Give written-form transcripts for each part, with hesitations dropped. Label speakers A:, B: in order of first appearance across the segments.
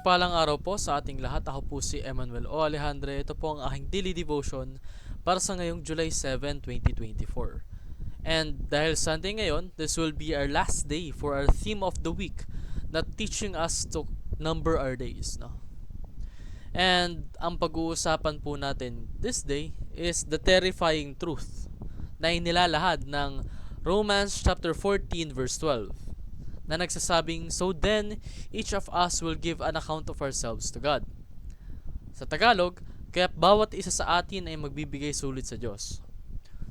A: Mapagpalang araw po sa ating lahat. Ako po si Emmanuel O. Alejandre. Ito po ang aking daily devotion para sa ngayong July 7, 2024. And dahil Sunday ngayon, this will be our last day for our theme of the week na teaching us to number our days. No? And ang pag-uusapan po natin this day is the terrifying truth na inilalahad ng Romans chapter 14 verse 12 na nagsasabing, "So then, each of us will give an account of ourselves to God." Sa Tagalog, kaya bawat isa sa atin ay magbibigay sulit sa Diyos.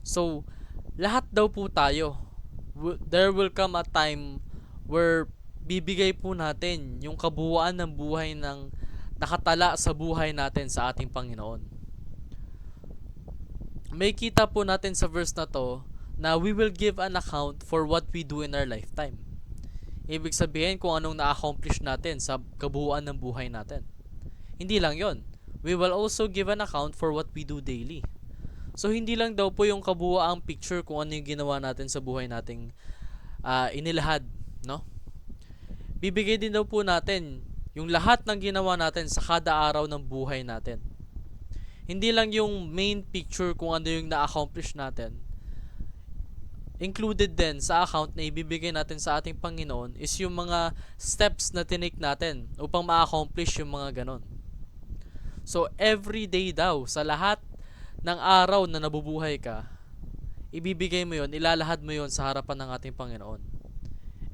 A: So, lahat daw po tayo, there will come a time where bibigay po natin yung kabuuan ng buhay ng nakatala sa buhay natin sa ating Panginoon. May kita po natin sa verse na to na we will give an account for what we do in our lifetime. Ibig sabihin kung anong na-accomplish natin sa kabuuan ng buhay natin. Hindi lang yon. We will also give an account for what we do daily. So hindi lang daw po yung kabuuang picture kung ano yung ginawa natin sa buhay nating inilahad, no? Bibigay din daw po natin yung lahat ng ginawa natin sa kada araw ng buhay natin. Hindi lang yung main picture kung ano yung na-accomplish natin. Included din sa account na ibibigay natin sa ating Panginoon is yung mga steps na tinake natin upang ma-accomplish yung mga ganon. So, every day daw, sa lahat ng araw na nabubuhay ka, ibibigay mo yon, ilalahad mo yon sa harapan ng ating Panginoon.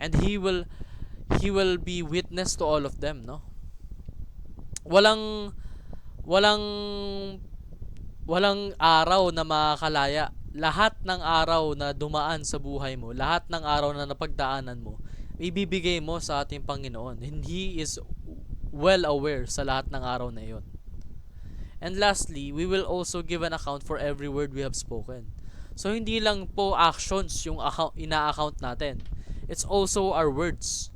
A: And He will be witness to all of them, no? Walang araw na makakalaya. Lahat ng araw na dumaan sa buhay mo, lahat ng araw na napagdaanan mo, ibibigay mo sa ating Panginoon. And He is well aware sa lahat ng araw na iyon. And lastly, we will also give an account for every word we have spoken. So, hindi lang po actions yung ina-account natin. It's also our words.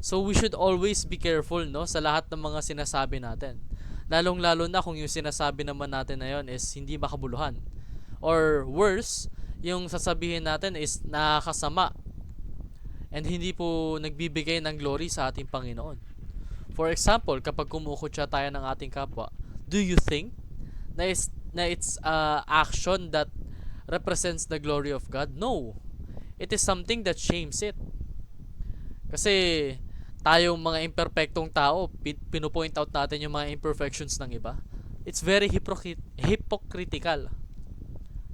A: So, we should always be careful, no, sa lahat ng mga sinasabi natin. Lalong-lalo na kung yung sinasabi naman natin na yun is hindi makabuluhan. Or worse, yung sasabihin natin is nakakasama and hindi po nagbibigay ng glory sa ating Panginoon. For example, kapag kumukutya tayo ng ating kapwa, do you think na it's action that represents the glory of God? No. It is something that shames it. Kasi tayong mga imperfectong tao, pinupoint out natin yung mga imperfections ng iba. It's very hypocritical.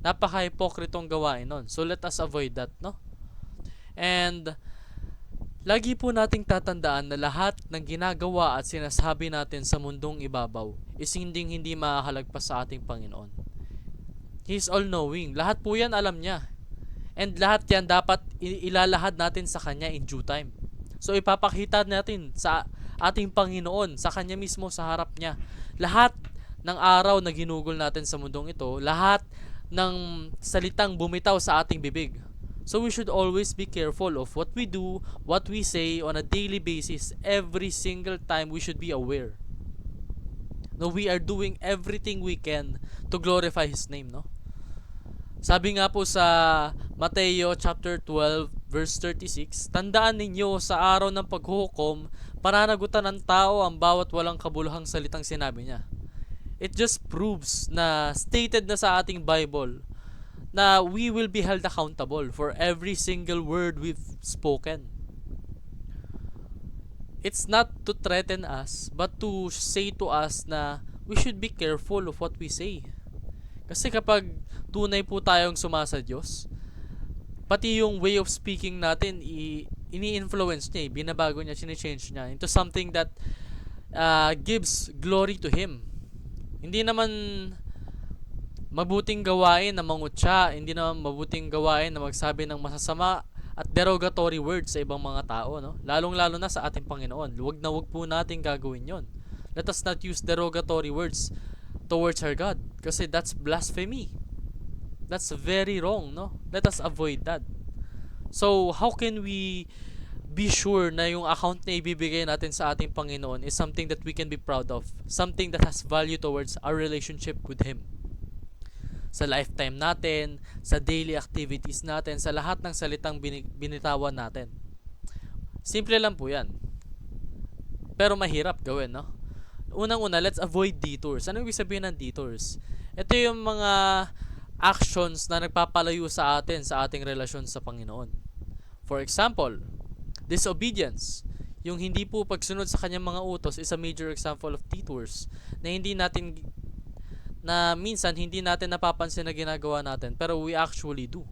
A: Napaka-hipokritong gawain nun. So, let us avoid that, no? And, lagi po nating tatandaan na lahat ng ginagawa at sinasabi natin sa mundong ibabaw is hindi makakalagpas sa ating Panginoon. He is all-knowing. Lahat po yan alam niya. And lahat yan dapat ilalahad natin sa Kanya in due time. So, ipapakita natin sa ating Panginoon, sa Kanya mismo, sa harap niya. Lahat ng araw na ginugol natin sa mundong ito, lahat ng salitang bumitaw sa ating bibig. So we should always be careful of what we do, what we say on a daily basis. Every single time we should be aware. No, we are doing everything we can to glorify His name, no? Sabi nga po sa Mateo chapter 12 verse 36, "Tandaan ninyo sa araw ng paghuhukom, pananagutan ng tao ang bawat walang kabuluhang salitang sinabi niya." It just proves na stated na sa ating Bible na we will be held accountable for every single word we've spoken. It's not to threaten us, but to say to us na we should be careful of what we say. Kasi kapag tunay po tayong sumasa Diyos, pati yung way of speaking natin, ini-influence niya, binabago niya, change niya into something that gives glory to Him. Hindi naman mabuting gawain na mangutya, hindi naman mabuting gawain na magsabi ng masasama at derogatory words sa ibang mga tao, no? Lalong-lalo na sa ating Panginoon. Huwag na huwag po natin gagawin yon. Let us not use derogatory words towards our God kasi that's blasphemy. That's very wrong, no? Let us avoid that. So, how can we be sure na yung account na ibibigay natin sa ating Panginoon is something that we can be proud of, something that has value towards our relationship with Him? Sa lifetime natin, sa daily activities natin, sa lahat ng salitang binitawan natin. Simple lang po yan. Pero mahirap gawin, no? Unang-una, let's avoid detours. Ano ibig sabihin ng detours? Ito yung mga actions na nagpapalayo sa atin sa ating relasyon sa Panginoon. For example, disobedience. Yung hindi po pagsunod sa kanyang mga utos is a major example of detours na minsan hindi natin napapansin na ginagawa natin pero we actually do.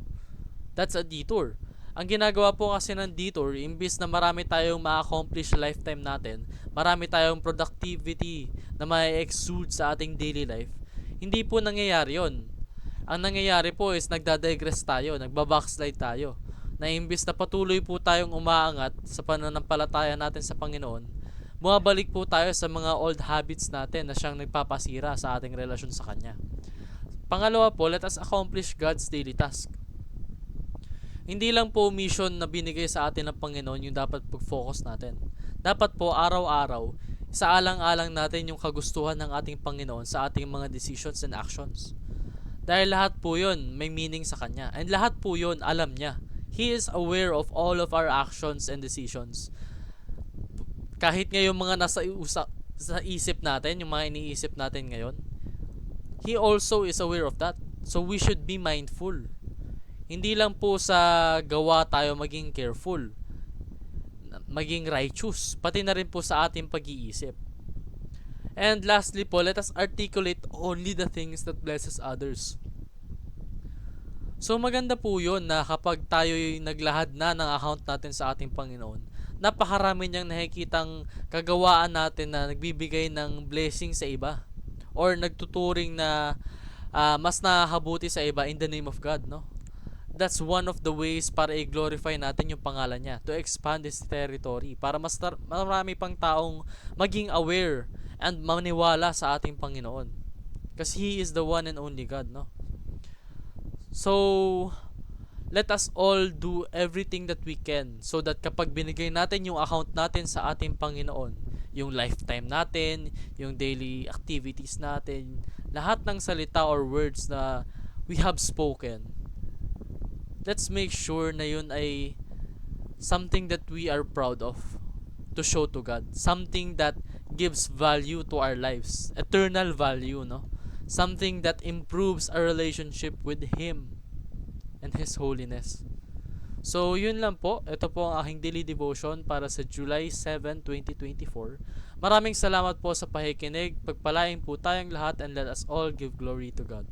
A: That's a detour. Ang ginagawa po kasi ng detour, imbis na marami tayong ma-accomplish sa lifetime natin, marami tayong productivity na ma-exude sa ating daily life, hindi po nangyayari yon. Ang nangyayari po is nagdadigress tayo, nagbabackslide tayo. Na imbis na patuloy po tayong umaangat sa pananampalataya natin sa Panginoon, bumabalik po tayo sa mga old habits natin na siyang nagpapasira sa ating relasyon sa Kanya. Pangalawa po, let us accomplish God's daily task. Hindi lang po mission na binigay sa atin ng Panginoon yung dapat pag-focus natin. Dapat po araw-araw, isaalang-alang natin yung kagustuhan ng ating Panginoon sa ating mga decisions and actions. Dahil lahat po yun may meaning sa Kanya. And lahat po yun alam niya. He is aware of all of our actions and decisions. Kahit ngayong mga sa isip natin, yung mga iniisip natin ngayon, He also is aware of that. So we should be mindful. Hindi lang po sa gawa tayo maging careful, maging righteous, pati na rin po sa ating pag-iisip. And lastly po, let us articulate only the things that blesses others. So maganda po yun na kapag tayo'y naglahad na ng account natin sa ating Panginoon, napakarami niyang nakikitang kagawaan natin na nagbibigay ng blessing sa iba or nagtuturing na mas nakakabuti sa iba in the name of God, no? That's one of the ways para i-glorify natin yung pangalan niya, to expand His territory, para mas marami pang taong maging aware and maniwala sa ating Panginoon. Kasi He is the one and only God, no? So, let us all do everything that we can so that kapag binigay natin yung account natin sa ating Panginoon, yung lifetime natin, yung daily activities natin, lahat ng salita or words na we have spoken, let's make sure na yun ay something that we are proud of to show to God. Something that gives value to our lives. Eternal value, no? Something that improves our relationship with Him and His holiness. So, yun lang po. Ito po ang aking daily devotion para sa July 7, 2024. Maraming salamat po sa pakikinig. Pagpalain po tayong lahat and let us all give glory to God.